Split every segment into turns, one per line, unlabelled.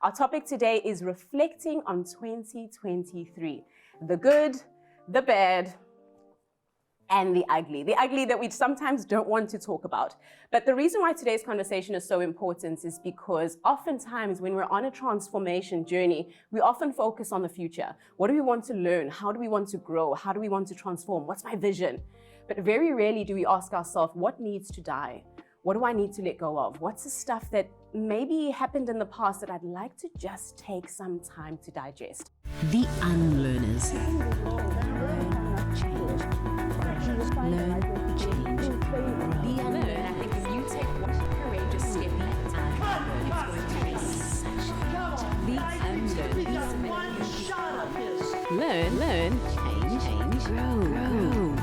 Our topic today is reflecting on 2023. The good, the bad, and the ugly. The ugly that we sometimes don't want to talk about. But the reason why today's conversation is so important is because oftentimes when we're on a transformation journey, we often focus on the future. What do we want to learn? How do we want to grow? How do we want to transform? What's my vision? But very rarely do we ask ourselves, what needs to die? What do I need to let go of? What's the stuff that maybe happened in the past that I'd like to just take some time to digest?
The unlearners. Learn, change, the unlearn. I think if you take one courageous step at a time, it's going to be such the unlearn. Learn, change, grow.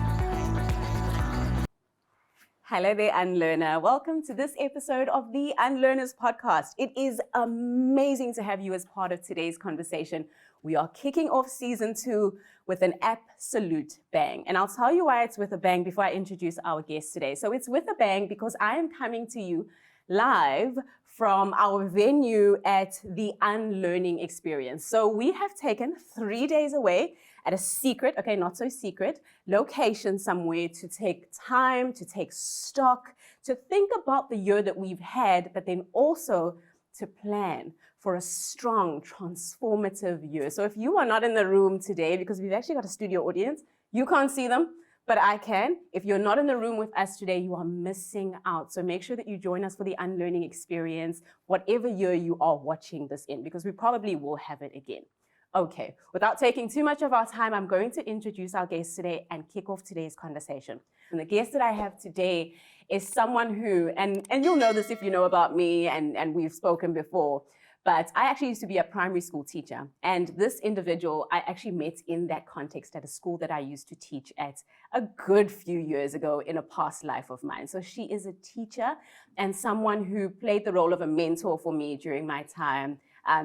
Hello there, Unlearner. Welcome to this episode of the Unlearners podcast. It is amazing to have you as part of today's conversation. We are kicking off season 2 with an absolute bang. And I'll tell you why it's with a bang before I introduce our guest today. So it's with a bang because I am coming to you live from our venue at the Unlearning Experience. So we have taken 3 days away at a secret, okay, not so secret, location somewhere to take time, to take stock, to think about the year that we've had, but then also to plan for a strong, transformative year. So if you are not in the room today, because we've actually got a studio audience, you can't see them, but I can. If you're not in the room with us today, you are missing out. So make sure that you join us for the Unlearning Experience, whatever year you are watching this in, because we probably will have it again. Okay, without taking too much of our time, I'm going to introduce our guest today and kick off today's conversation. And the guest that I have today is someone who, and you'll know this if you know about me and we've spoken before, but I actually used to be a primary school teacher. And this individual, I actually met in that context at a school that I used to teach at a good few years ago in a past life of mine. So she is a teacher and someone who played the role of a mentor for me during my time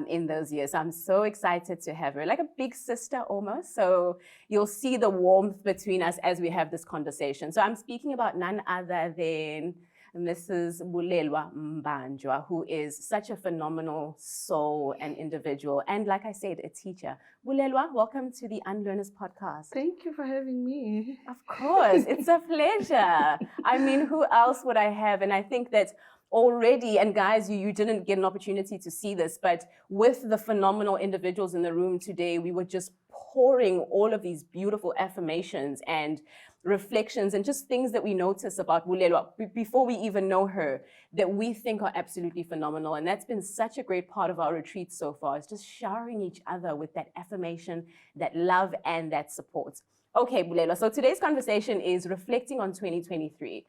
in those years. So I'm so excited to have her, like a big sister almost. So you'll see the warmth between us as we have this conversation. So I'm speaking about none other than Mrs. Bulelwa Mbanjwa, who is such a phenomenal soul and individual. And like I said, a teacher. Bulelwa, welcome to the Unlearners podcast.
Thank you for having me.
Of course, it's a pleasure. I mean, who else would I have? And I think that already, and guys, you didn't get an opportunity to see this, but with the phenomenal individuals in the room today, we were just pouring all of these beautiful affirmations and reflections and just things that we notice about Bulelwa before we even know her that we think are absolutely phenomenal. And that's been such a great part of our retreat so far, is just showering each other with that affirmation, that love, and that support. Okay, Bulelwa, so today's conversation is reflecting on 2023.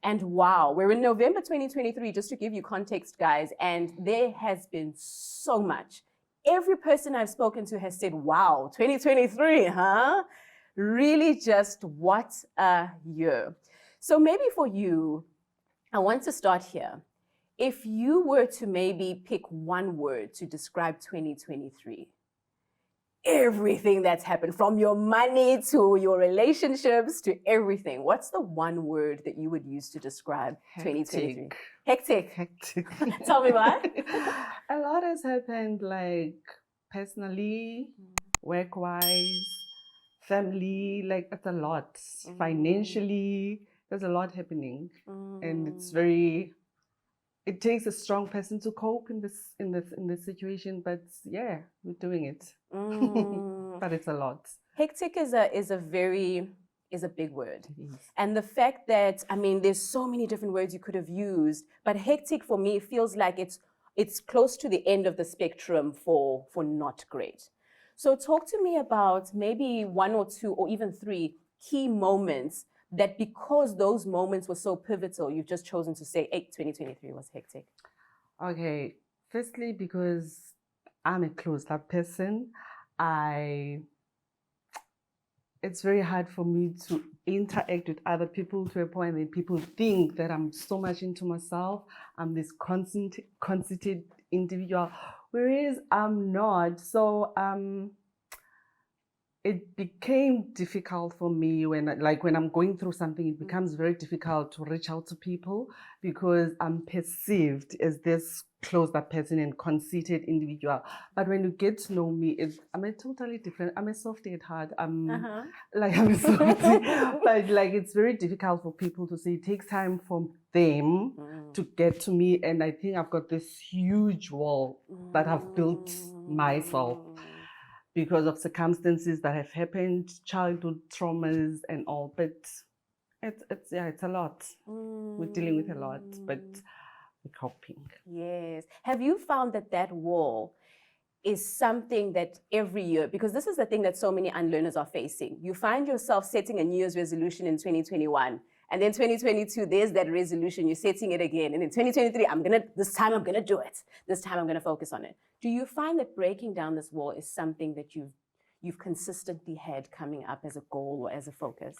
And wow, we're in November 2023, just to give you context, guys, and there has been so much. Every person I've spoken to has said, wow, 2023, huh? Really just what a year. So maybe for you, I want to start here. If you were to maybe pick one word to describe 2023, everything that's happened, from your money to your relationships to everything, what's the one word that you would use to describe 2023? Hectic. Tell me why.
A lot has happened, like personally, work-wise, family, like it's a lot. Financially, there's a lot happening. And it takes a strong person to cope in this situation, but yeah, we're doing it. But it's a lot.
Hectic is a big word. And the fact that, I mean, there's so many different words you could have used, but hectic for me feels like it's close to the end of the spectrum for not great. So talk to me about maybe 1 or 2 or even 3 key moments that, because those moments were so pivotal, you've just chosen to say, hey, 2023 was hectic.
Okay, firstly, because I'm a closed-up person, it's very hard for me to interact with other people to a point that people think that I'm so much into myself. I'm this conceited individual, whereas I'm not. So it became difficult for me when I'm going through something, it becomes very difficult to reach out to people because I'm perceived as this closed up person and conceited individual. But when you get to know me, I'm a totally different, I'm a softie at heart. I'm a softie. But like it's very difficult for people to say it takes time for them to get to me. And I think I've got this huge wall that I've built myself because of circumstances that have happened, childhood traumas and all. But it's a lot. We're dealing with a lot, but we're coping.
Yes. Have you found that wall is something that every year, because this is the thing that so many unlearners are facing. You find yourself setting a New Year's resolution in 2021. And then 2022, there's that resolution, you're setting it again. And in 2023, this time I'm gonna do it. This time I'm gonna focus on it. Do you find that breaking down this wall is something that you've consistently had coming up as a goal or as a focus?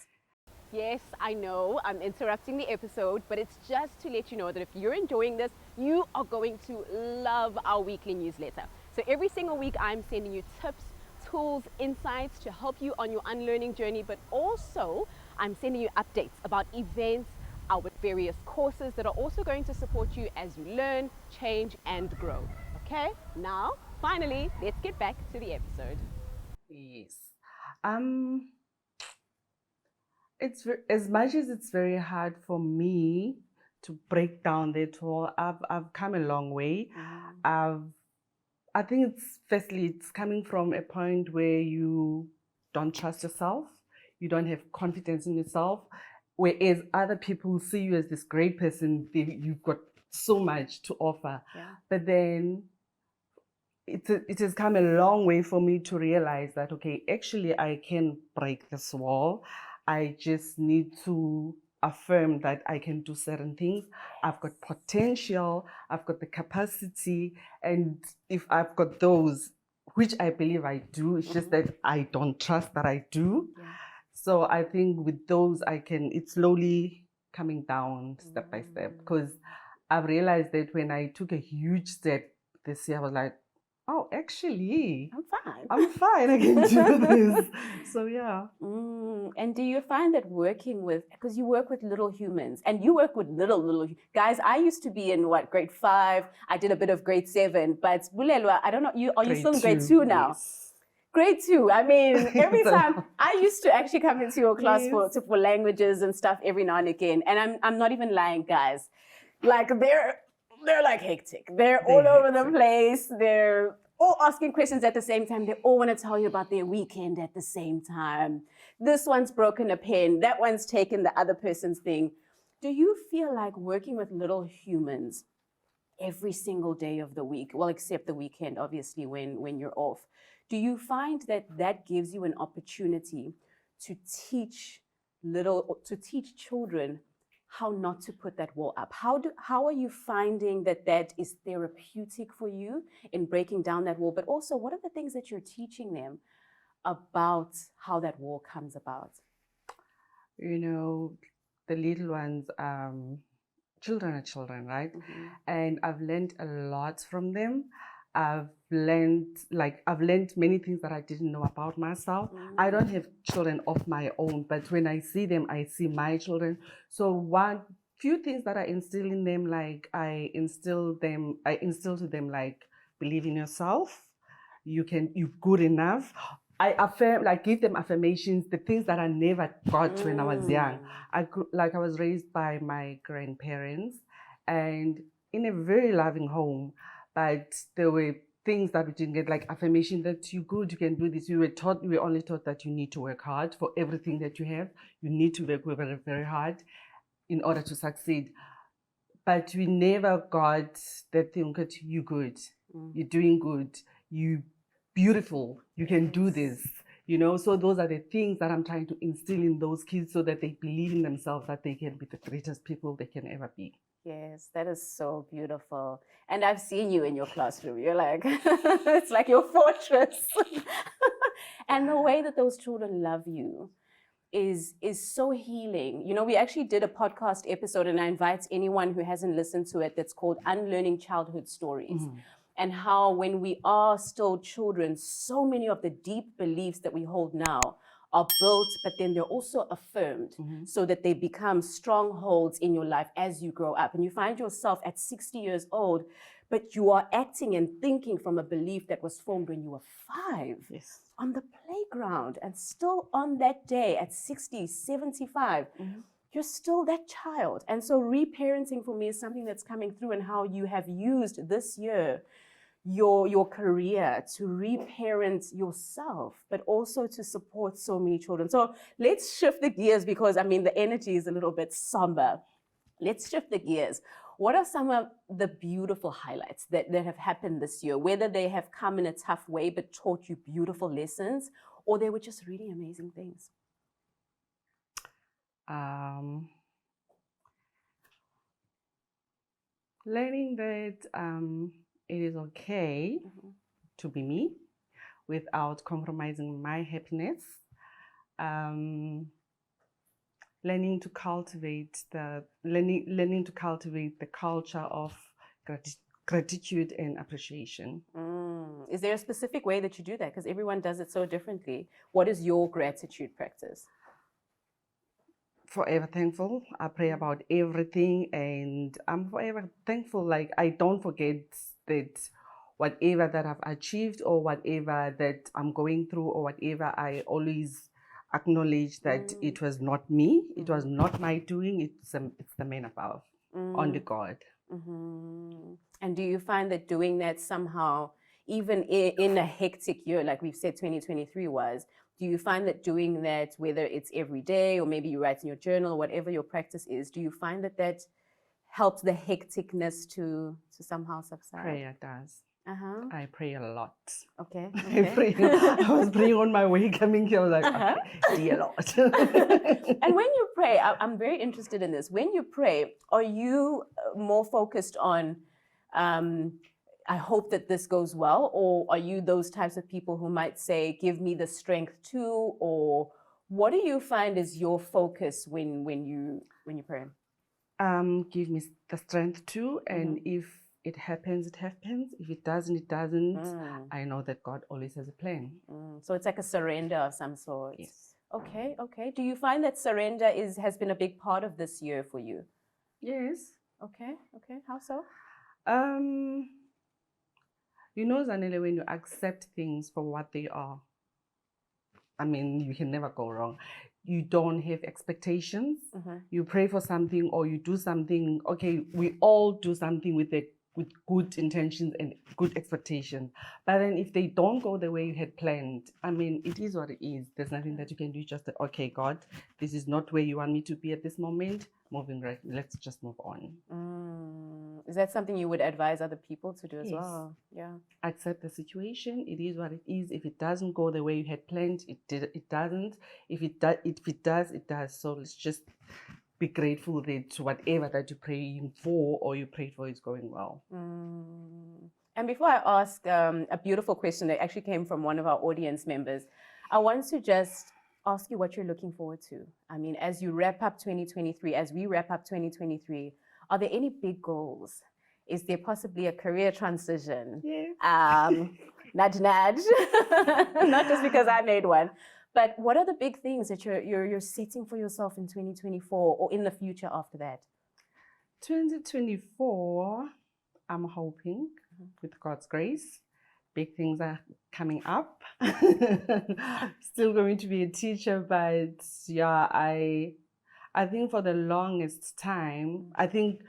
Yes, I know I'm interrupting the episode, but it's just to let you know that if you're enjoying this, you are going to love our weekly newsletter. So every single week, I'm sending you tips, tools, insights to help you on your unlearning journey, but also I'm sending you updates about events, our various courses that are also going to support you as you learn, change, and grow. Okay, now, finally, let's get back to the episode.
Yes. It's as much as it's very hard for me to break down that wall. I've come a long way. I think it's coming from a point where you don't trust yourself, you don't have confidence in yourself, whereas other people see you as this great person. You've got so much to offer, but then it has come a long way for me to realize that, okay, actually I can break this wall. I just need to affirm that I can do certain things. I've got potential, I've got the capacity, and if I've got those, which I believe I do, it's just that I don't trust that I do. So I think with those, it's slowly coming down step by step, because I've realized that when I took a huge step this year, I was like, oh, actually, I'm fine, I can do this. So yeah.
And do you find that because you work with little humans and you work with little guys, I used to be in grade 5, I did a bit of grade 7, but Bulelwa, I don't know, are you still in grade 2 now?
Yes.
Grade 2, I mean, every time, I used to actually come into your class for languages and stuff every now and again, and I'm not even lying, guys. Like, they're like hectic. They're all over the place. They're all asking questions at the same time. They all want to tell you about their weekend at the same time. This one's broken a pen. That one's taken the other person's thing. Do you feel like working with little humans every single day of the week, well, except the weekend, obviously, when you're off, do you find that gives you an opportunity to teach children how not to put that wall up? How are you finding that is therapeutic for you in breaking down that wall? But also, what are the things that you're teaching them about how that wall comes about?
You know, the little ones, children are children, right? And I've learned a lot from them. I've learned many things that I didn't know about myself. I don't have children of my own, but when I see them, I see my children. So few things that I instill in them, like I instill to them, like, believe in yourself. You're good enough. I give them affirmations, the things that I never got when I was young. I was raised by my grandparents and in a very loving home. But there were things that we didn't get, like affirmation that you're good, you can do this. We were only taught that you need to work hard for everything that you have. You need to work very, very hard in order to succeed. But we never got that thing that you're good, you're doing good, you're beautiful, you can do this. So those are the things that I'm trying to instill in those kids so that they believe in themselves, that they can be the greatest people they can ever be.
Yes, that is so beautiful. And I've seen you in your classroom. You're like, it's like your fortress. And the way that those children love you is so healing. We actually did a podcast episode, and I invite anyone who hasn't listened to it, that's called Unlearning Childhood Stories. and how when we are still children, so many of the deep beliefs that we hold now are built, but then they're also affirmed so that they become strongholds in your life as you grow up. And you find yourself at 60 years old, but you are acting and thinking from a belief that was formed when you were 5
Yes.
on the playground, and still on that day at 60, 75, you're still that child. And so reparenting for me is something that's coming through, and how you have used this year your career to reparent yourself, but also to support so many children. So let's shift the gears, because I mean the energy is a little bit somber. Let's shift the gears. What are some of the beautiful highlights that have happened this year, whether they have come in a tough way but taught you beautiful lessons, or they were just really amazing things?
Learning that it is okay to be me without compromising my happiness. Learning to cultivate the culture of gratitude and appreciation.
Is there a specific way that you do that? Because everyone does it so differently. What is your gratitude practice?
Forever thankful. I pray about everything, and I'm forever thankful. Like, I don't forget that whatever that I've achieved, or whatever that I'm going through, or whatever, I always acknowledge that it was not me, it was not my doing, it's the man above, only God.
And do you find that doing that somehow, even in a hectic year, like we've said 2023 was, do you find that doing that, whether it's every day or maybe you write in your journal or whatever your practice is, do you find that that helps the hecticness to somehow subside?
Prayer does. I pray a lot.
Okay.
I was praying on my way coming here. I was like, okay, dear Lord.
And when you pray, I'm very interested in this. When you pray, are you more focused on, I hope that this goes well, or are you those types of people who might say, give me the strength to, or what do you find is your focus when you pray?
Give me the strength to, and if it happens, it happens. If it doesn't, it doesn't. I know that God always has a plan.
So it's like a surrender of some sort.
Yes.
Okay. Do you find that surrender has been a big part of this year for you?
Yes.
Okay. How so?
You know, Zanele, when you accept things for what they are, I mean, you can never go wrong. You don't have expectations. You pray for something, or you do something. Okay, we all do something with good intentions and good expectations. But then if they don't go the way you had planned, I mean, it is what it is. There's nothing that you can do. Just, okay, God, this is not where you want me to be at this moment. Moving right, let's just move on.
Is that something you would advise other people to do as
Yes.
well? Yeah.
Accept the situation. It is what it is. If it doesn't go the way you had planned, it doesn't. If it does, it does. So let's just be grateful that whatever that you're praying for or you prayed for is going well.
And before I ask a beautiful question that actually came from one of our audience members, I want to just ask you what you're looking forward to. I mean, as you wrap up 2023, as we wrap up 2023, are there any big goals? Is there possibly a career transition?
Yeah.
Nudge, nudge. Not just because I made one. But what are the big things that you're setting for yourself in 2024 or in the future after that?
2024, I'm hoping, with God's grace, big things are coming up. Still going to be a teacher, but yeah, I think for the longest time, I think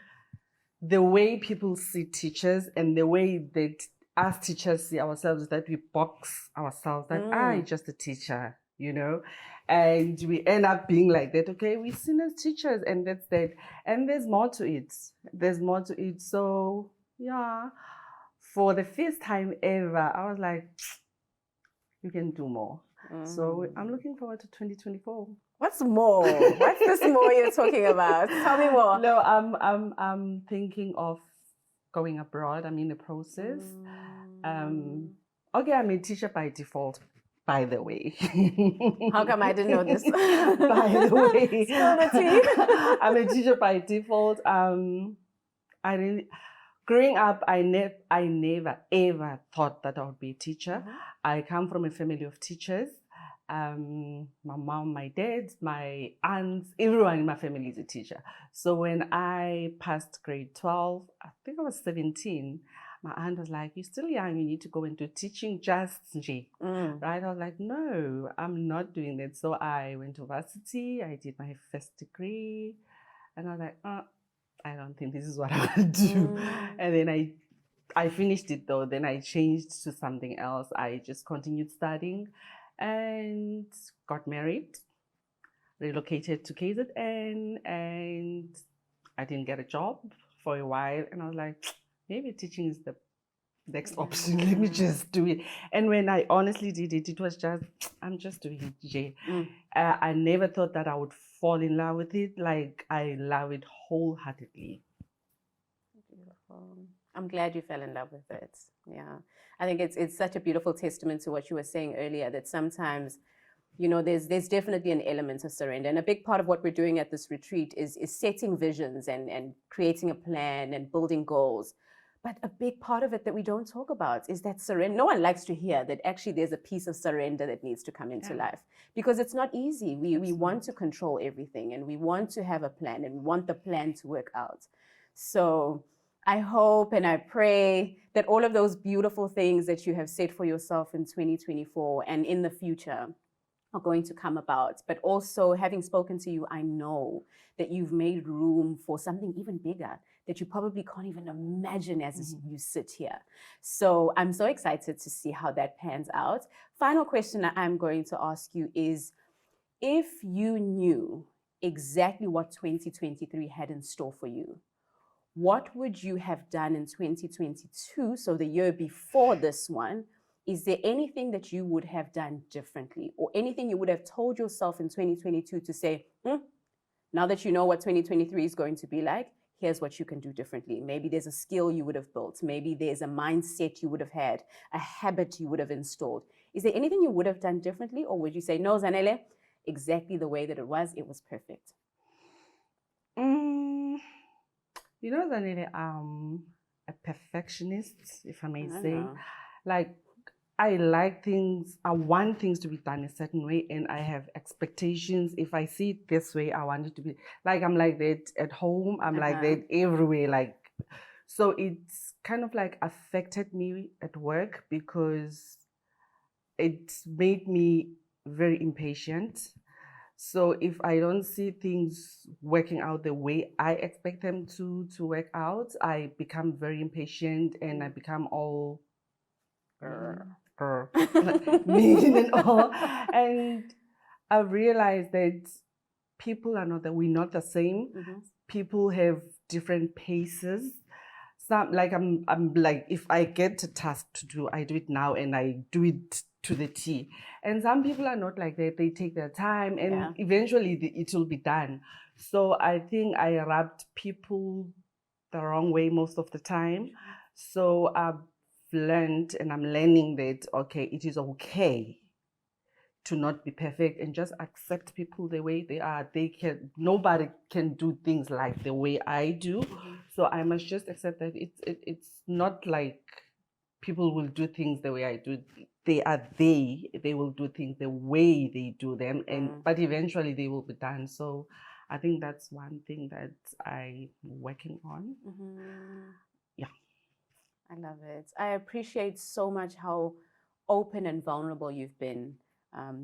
the way people see teachers and the way that us teachers see ourselves is that we box ourselves, that I'm just a teacher, you know, and we end up being like that. Okay, we're seen as teachers, and that's that. And there's more to it. There's more to it. So yeah, for the first time ever, I was like, you can do more. So I'm looking forward to 2024.
What's more? What's this more you're talking about? Tell me more.
No, I'm thinking of going abroad. I'm in the process. Okay, I'm a teacher by default, by the way.
How come I didn't know this?
By the way.
Spill the tea.
I'm a teacher by default. growing up, I never ever thought that I would be a teacher.
Mhm.
I come from a family of teachers. My mom, my dad, my aunts, everyone in my family is a teacher. So when I passed grade 12, I think I was 17, my aunt was like, "You're still young, you need to go into teaching just nje." Right? I was like, "No, I'm not doing that." So I went to varsity, I did my first degree, and I was like, I don't think this is what I want to do. And then I finished it though. Then I changed to something else. I just continued studying and got married, relocated to KZN, and I didn't get a job for a while. And I was like, maybe teaching is the next option. Let me just do it. And when I honestly did it, it was just, I'm just doing it, Jay. I never thought that I would fall in love with it. Like, I love it wholeheartedly.
Beautiful. I'm glad you fell in love with it. Yeah. I think it's such a beautiful testament to what you were saying earlier, that sometimes, you know, there's definitely an element of surrender. And a big part of what we're doing at this retreat is setting visions and creating a plan and building goals. But a big part of it that we don't talk about is that surrender. No one likes to hear that actually there's a piece of surrender that needs to come into life, because it's not easy. We want to control everything, and we want to have a plan, and we want the plan to work out. So I hope and I pray that all of those beautiful things that you have set for yourself in 2024 and in the future are going to come about. But also, having spoken to you, I know that you've made room for something even bigger that you probably can't even imagine as you sit here. So I'm so excited to see how that pans out. Final question that I'm going to ask you is, if you knew exactly what 2023 had in store for you, what would you have done in 2022, so the year before this one? Is there anything that you would have done differently, or anything you would have told yourself in 2022 to say, now that you know what 2023 is going to be like, here's what you can do differently? Maybe there's a skill you would have built. Maybe there's a mindset you would have had, a habit you would have installed. Is there anything you would have done differently? Or would you say, no, Zanele, exactly the way that it was perfect?
You know, Zanele, a perfectionist, if I may say. Like, I like things, I want things to be done a certain way, and I have expectations. If I see it this way, I want it to be like, I'm like that at home, I'm like that everywhere. Like, so it's kind of like affected me at work, because it made me very impatient. So if I don't see things working out the way I expect them to work out, I become very impatient, and I become all mean and all. And I realized that people are not that we're not the same. People have different paces. Some, like, I'm like, if I get a task to do, I do it now and I do it to the T. And some people are not like that. They take their time, and eventually it will be done. So I think I rubbed people the wrong way most of the time. So I've learned, and I'm learning that, okay, it is okay to not be perfect, and just accept people the way they are. Nobody can do things like the way I do. So I must just accept that it's not like people will do things the way I do. They will do things the way they do them, but eventually they will be done. So I think that's one thing that I'm working on. Yeah.
I love it. I appreciate so much how open and vulnerable you've been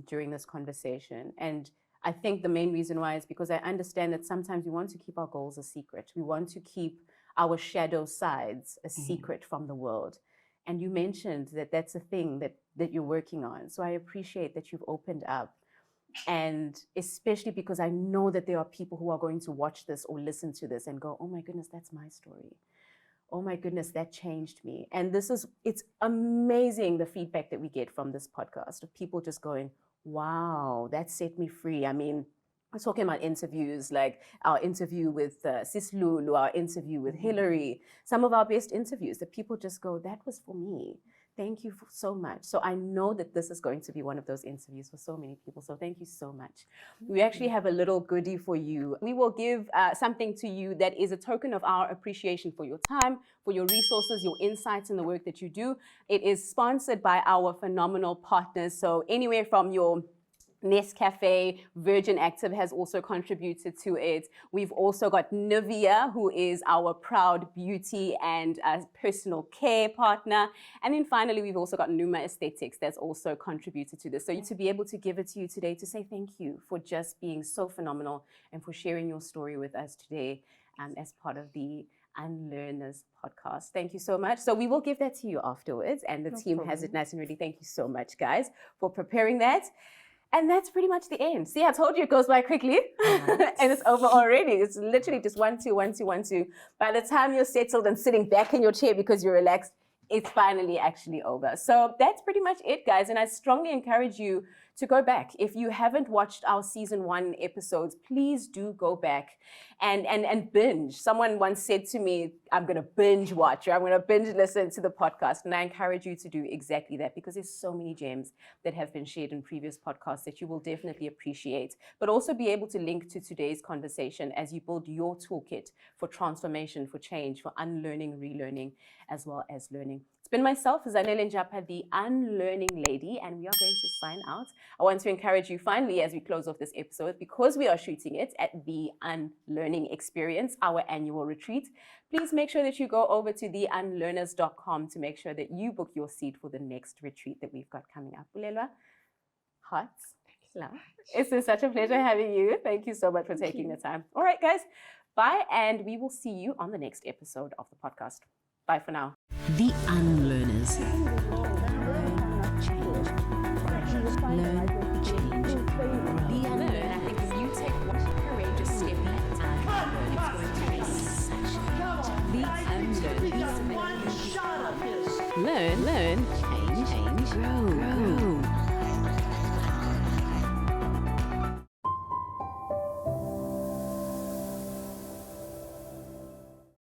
during this conversation. And I think the main reason why is because I understand that sometimes we want to keep our goals a secret. We want to keep our shadow sides a secret from the world. And you mentioned that that's a thing that you're working on. So I appreciate that you've opened up. And especially because I know that there are people who are going to watch this or listen to this and go, oh my goodness, that's my story. Oh my goodness, that changed me. And it's amazing, the feedback that we get from this podcast, of people just going, wow, that set me free. I mean, we're talking about interviews, like our interview with Sis Lulu, our interview with Hillary, some of our best interviews, that people just go, that was for me. thank you so much. So I know that this is going to be one of those interviews for so many people. So thank you so much. We actually have a little goodie for you. We will give something to you that is a token of our appreciation for your time, for your resources, your insights in the work that you do. It is sponsored by our phenomenal partners. So anywhere from your Nescafe, Virgin Active has also contributed to it. We've also got Nivea, who is our proud beauty and personal care partner. And then finally, we've also got Numa Aesthetics that's also contributed to this. So to be able to give it to you today to say thank you for just being so phenomenal and for sharing your story with us today as part of the Unlearners podcast. Thank you so much. So we will give that to you afterwards, and the team has it nice and ready. Thank you so much, guys, for preparing that. And that's pretty much the end. See, I told you it goes by quickly. Right. And it's over already. It's literally just 1, 2, 1, 2, 1, 2. By the time you're settled and sitting back in your chair because you're relaxed, it's finally actually over. So that's pretty much it, guys. And I strongly encourage you to go back. If you haven't watched our season 1 episodes, please do go back and binge. Someone once said to me, I'm going to binge watch, or I'm going to binge listen to the podcast. And I encourage you to do exactly that, because there's so many gems that have been shared in previous podcasts that you will definitely appreciate, but also be able to link to today's conversation as you build your toolkit for transformation, for change, for unlearning, relearning, as well as learning. It's been myself, Zanele Njapa, the Unlearning Lady, and we are going to sign out. I want to encourage you finally, as we close off this episode, because we are shooting it at the Unlearning Experience, our annual retreat, please make sure that you go over to theunlearners.com to make sure that you book your seat for the next retreat that we've got coming up. Bulelwa, hearts, love. It's been such a pleasure having you. Thank you so much for taking the time. All right, guys, bye, and we will see you on the next episode of the podcast. Bye for now.
The Unlearners. Learn, change, relearn. I think if you take one courageous step at a time, it's going to be such the Unlearners. Learn, change, grow.